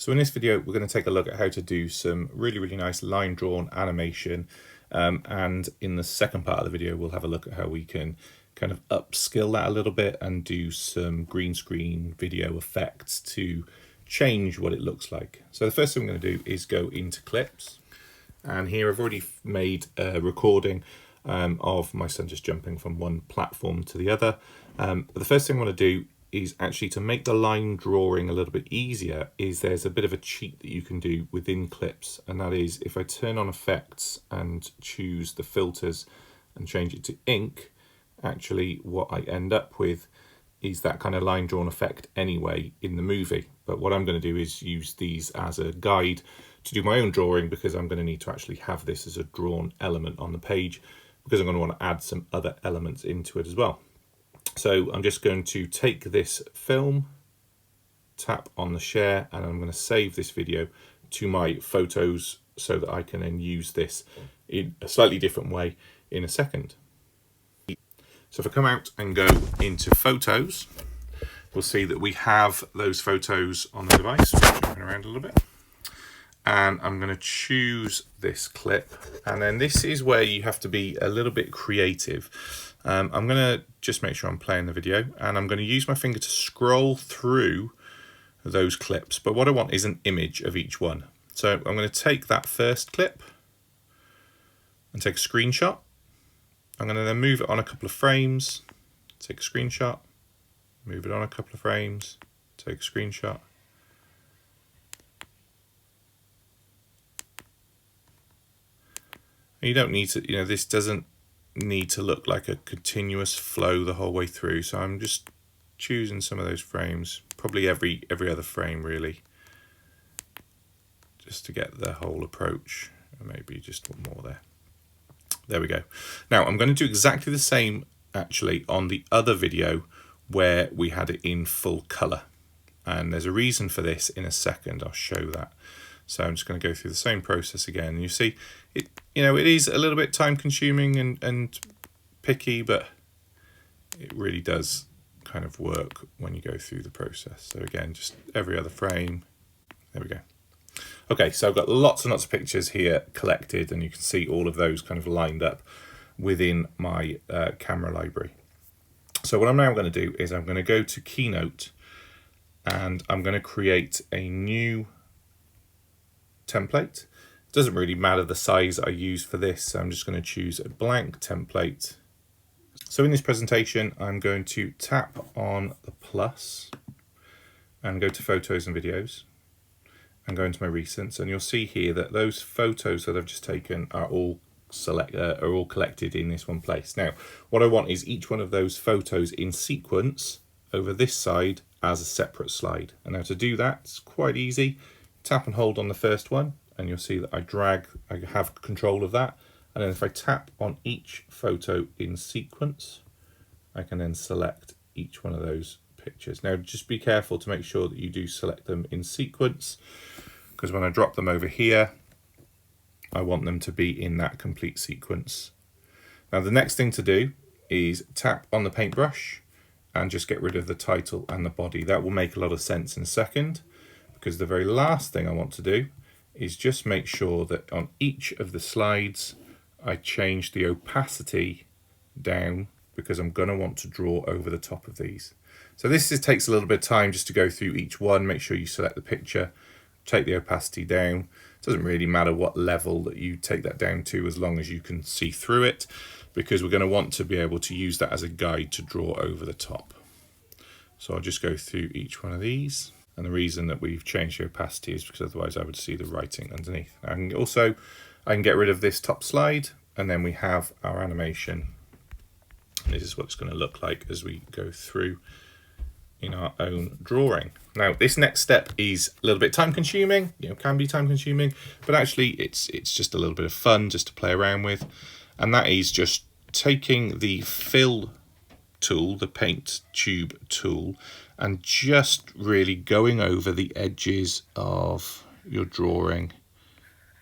So in this video we're going to take a look at how to do some really nice line drawn animation, and in the second part of the video we'll have a look at how we can kind of upskill that a little bit and do some green screen video effects to change what it looks like. So the first thing I'm going to do is go into clips, and here I've already made a recording of my son just jumping from one platform to the other. But the first thing I want to do is actually to make the line drawing a little bit easier is there's a bit of a cheat that you can do within clips, and that is if I turn on effects and choose the filters and change it to ink, actually what I end up with is that kind of line drawn effect anyway in the movie. But what I'm going to do is use these as a guide to do my own drawing, because I'm going to need to actually have this as a drawn element on the page, because I'm going to want to add some other elements into it as well. So I'm just going to take this film, tap on the share, and I'm going to save this video to my photos so that I can then use this in a slightly different way in a second. So if I come out and go into photos, we'll see that we have those photos on the device. Jumping around a little bit. And I'm going to choose this clip, and then this is where you have to be a little bit creative. I'm going to just make sure I'm playing the video, and I'm going to use my finger to scroll through those clips, but what I want is an image of each one. So I'm going to take that first clip and take a screenshot. I'm going to then move it on a couple of frames, take a screenshot, move it on a couple of frames, take a screenshot. You don't need to, this doesn't need to look like a continuous flow the whole way through. So I'm just choosing some of those frames, probably every other frame really, just to get the whole approach. And maybe just one more there. There we go. Now I'm going to do exactly the same actually on the other video where we had it in full color. And there's a reason for this in a second. I'll show that. So I'm just going to go through the same process again. And you see, it is a little bit time consuming and picky, but it really does kind of work when you go through the process. So again, just every other frame. There we go. Okay, so I've got lots and lots of pictures here collected, and you can see all of those kind of lined up within my camera library. So what I'm now going to do is I'm going to go to Keynote, and I'm going to create a new template. It doesn't really matter the size I use for this, so I'm just going to choose a blank template. So in this presentation I'm going to tap on the plus and go to photos and videos and go into my recents, and you'll see here that those photos that I've just taken are all collected in this one place. Now what I want is each one of those photos in sequence over this side as a separate slide, and now to do that it's quite easy. Tap and hold on the first one, and you'll see that I have control of that. And then if I tap on each photo in sequence, I can then select each one of those pictures. Now just be careful to make sure that you do select them in sequence, because when I drop them over here, I want them to be in that complete sequence. Now the next thing to do is tap on the paintbrush and just get rid of the title and the body. That will make a lot of sense in a second, because the very last thing I want to do is just make sure that on each of the slides I change the opacity down, because I'm going to want to draw over the top of these. So this takes a little bit of time just to go through each one. Make sure you select the picture, take the opacity down. It doesn't really matter what level that you take that down to, as long as you can see through it, because we're going to want to be able to use that as a guide to draw over the top. So I'll just go through each one of these. And the reason that we've changed the opacity is because otherwise I would see the writing underneath. And also I can get rid of this top slide, and then we have our animation. And this is what it's going to look like as we go through in our own drawing. Now this next step is a little bit time consuming, can be time consuming, but actually it's just a little bit of fun just to play around with. And that is just taking the fill tool, the paint tube tool, and just really going over the edges of your drawing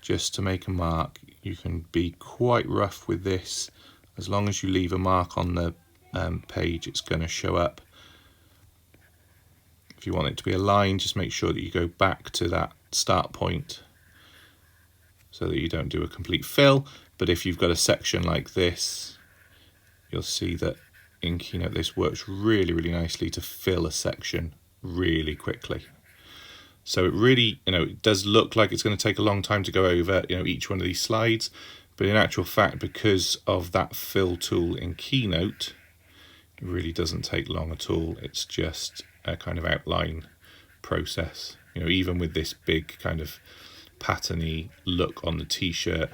just to make a mark. You can be quite rough with this. As long as you leave a mark on the page, it's going to show up If you want it to be aligned, just make sure that you go back to that start point so that you don't do a complete fill. But if you've got a section like this, you'll see that in Keynote this works really, really nicely to fill a section really quickly. So it really, it does look like it's going to take a long time to go over, each one of these slides, but in actual fact, because of that fill tool in Keynote, it really doesn't take long at all. It's just a kind of outline process. Even with this big kind of patterny look on the t-shirt,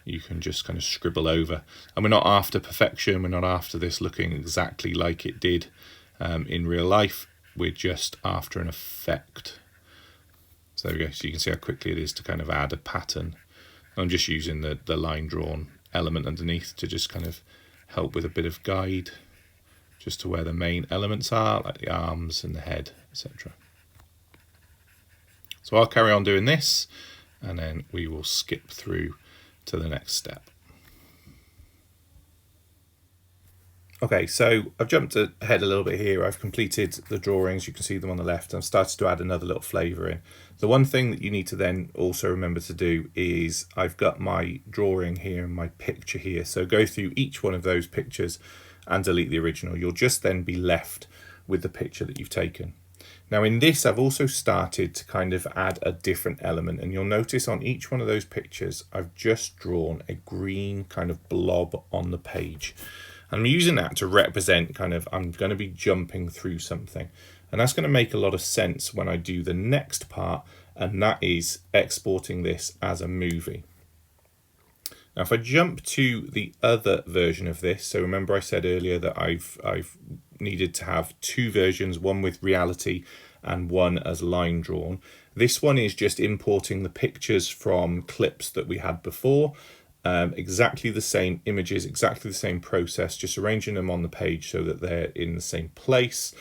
you can just kind of scribble over. And we're not after perfection. We're not after this looking exactly like it did in real life. We're just after an effect. So there we go. So you can see how quickly it is to kind of add a pattern. I'm just using the line drawn element underneath to just kind of help with a bit of guide just to where the main elements are, like the arms and the head, etc. So I'll carry on doing this, and then we will skip through to the next step. Okay, so I've jumped ahead a little bit here. I've completed the drawings. You can see them on the left. I've started to add another little flavour in. The one thing that you need to then also remember to do is I've got my drawing here and my picture here. So go through each one of those pictures and delete the original. You'll just then be left with the picture that you've taken. Now in this, I've also started to kind of add a different element, and you'll notice on each one of those pictures, I've just drawn a green kind of blob on the page. I'm using that to represent kind of, I'm going to be jumping through something. And that's going to make a lot of sense when I do the next part, and that is exporting this as a movie. Now, if I jump to the other version of this, so remember I said earlier that I've needed to have two versions, one with reality and one as line drawn. This one is just importing the pictures from clips that we had before. Exactly the same images, exactly the same process, just arranging them on the page so that they're in the same place.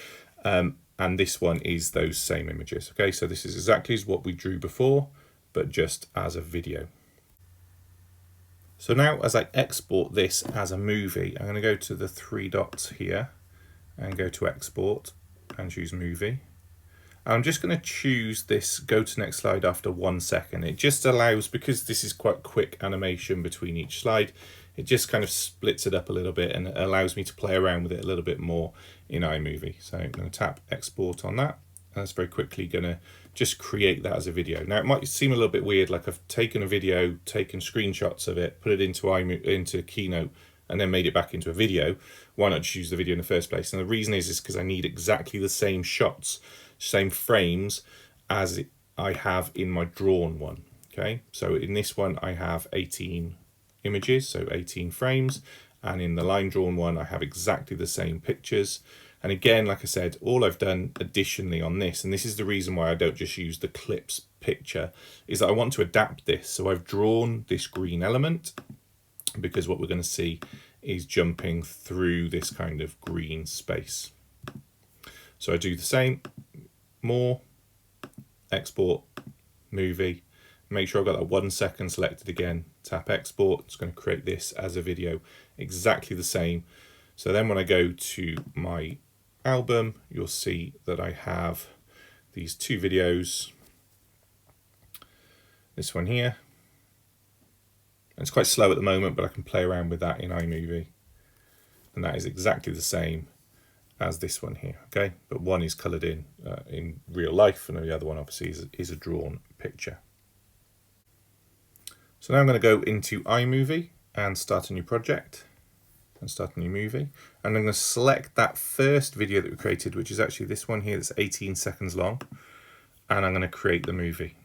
And this one is those same images. Okay, so this is exactly as what we drew before, but just as a video. So now as I export this as a movie, I'm going to go to the three dots here and go to export and choose movie. I'm just going to choose this go to next slide after 1 second. It just allows, because this is quite quick animation between each slide, it just kind of splits it up a little bit and it allows me to play around with it a little bit more in iMovie. So I'm going to tap export on that. And that's very quickly going to just create that as a video. Now it might seem a little bit weird, like I've taken a video, taken screenshots of it, put it into Keynote, and then made it back into a video. Why not just use the video in the first place? And the reason is because I need exactly the same shots, same frames as I have in my drawn one. Okay, so in this one I have 18 images, so 18 frames, and in the line drawn one I have exactly the same pictures. And again, like I said, all I've done additionally on this, and this is the reason why I don't just use the clips picture, is that I want to adapt this. So I've drawn this green element because what we're going to see is jumping through this kind of green space. So I do the same, more, export, movie, make sure I've got that 1 second selected again, tap export. It's going to create this as a video, exactly the same. So then when I go to my album, you'll see that I have these two videos, this one here. It's quite slow at the moment, but I can play around with that in iMovie. And that is exactly the same as this one here, okay? But one is coloured in real life, and the other one obviously is a drawn picture. So now I'm going to go into iMovie and start a new project and start a new movie. And I'm going to select that first video that we created, which is actually this one here that's 18 seconds long, and I'm going to create the movie.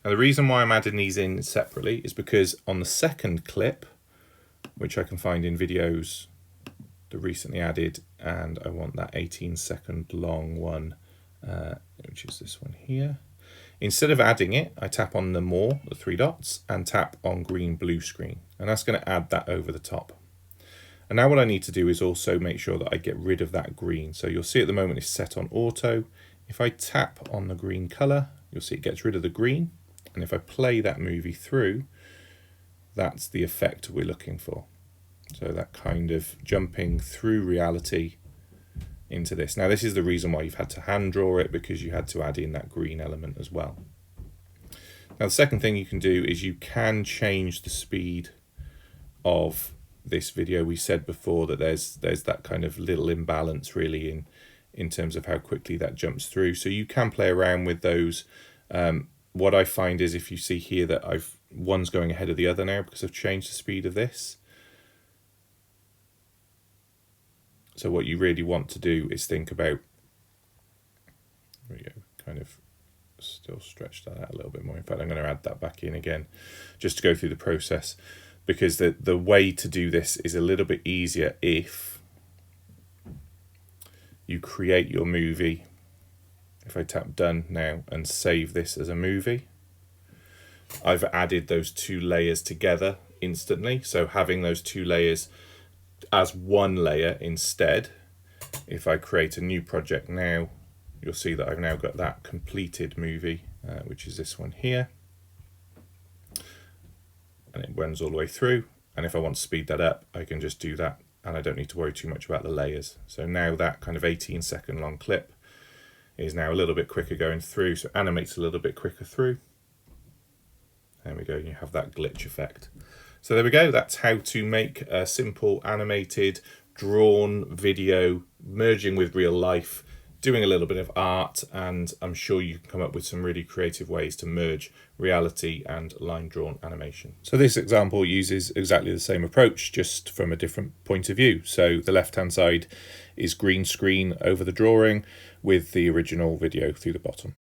Now the reason why I'm adding these in separately is because on the second clip, which I can find in videos that recently added, and I want that 18-second long one, which is this one here. Instead of adding it, I tap on the more, the three dots, and tap on green blue screen, and that's going to add that over the top. And now what I need to do is also make sure that I get rid of that green. So you'll see at the moment it's set on auto. If I tap on the green color, you'll see it gets rid of the green. And if I play that movie through, that's the effect we're looking for. So that kind of jumping through reality into this. Now this is the reason why you've had to hand draw it, because you had to add in that green element as well. Now the second thing you can do is you can change the speed of this video. We said before that there's that kind of little imbalance really in terms of how quickly that jumps through. So you can play around with those. What I find is if you see here that one's going ahead of the other now because I've changed the speed of this. So what you really want to do is think about, there we go, kind of still stretch that out a little bit more. In fact, I'm going to add that back in again just to go through the process, because the way to do this is a little bit easier if you create your movie. If I tap done now and save this as a movie, I've added those two layers together instantly. So having those two layers as one layer instead, if I create a new project now, you'll see that I've now got that completed movie, which is this one here. And it runs all the way through. And if I want to speed that up, I can just do that, and I don't need to worry too much about the layers. So now that kind of 18-second long clip is now a little bit quicker going through, so it animates a little bit quicker through. There we go, you have that glitch effect. So there we go, that's how to make a simple animated drawn video merging with real life, doing a little bit of art, and I'm sure you can come up with some really creative ways to merge reality and line drawn animation. So this example uses exactly the same approach, just from a different point of view. So the left hand side is green screen over the drawing with the original video through the bottom.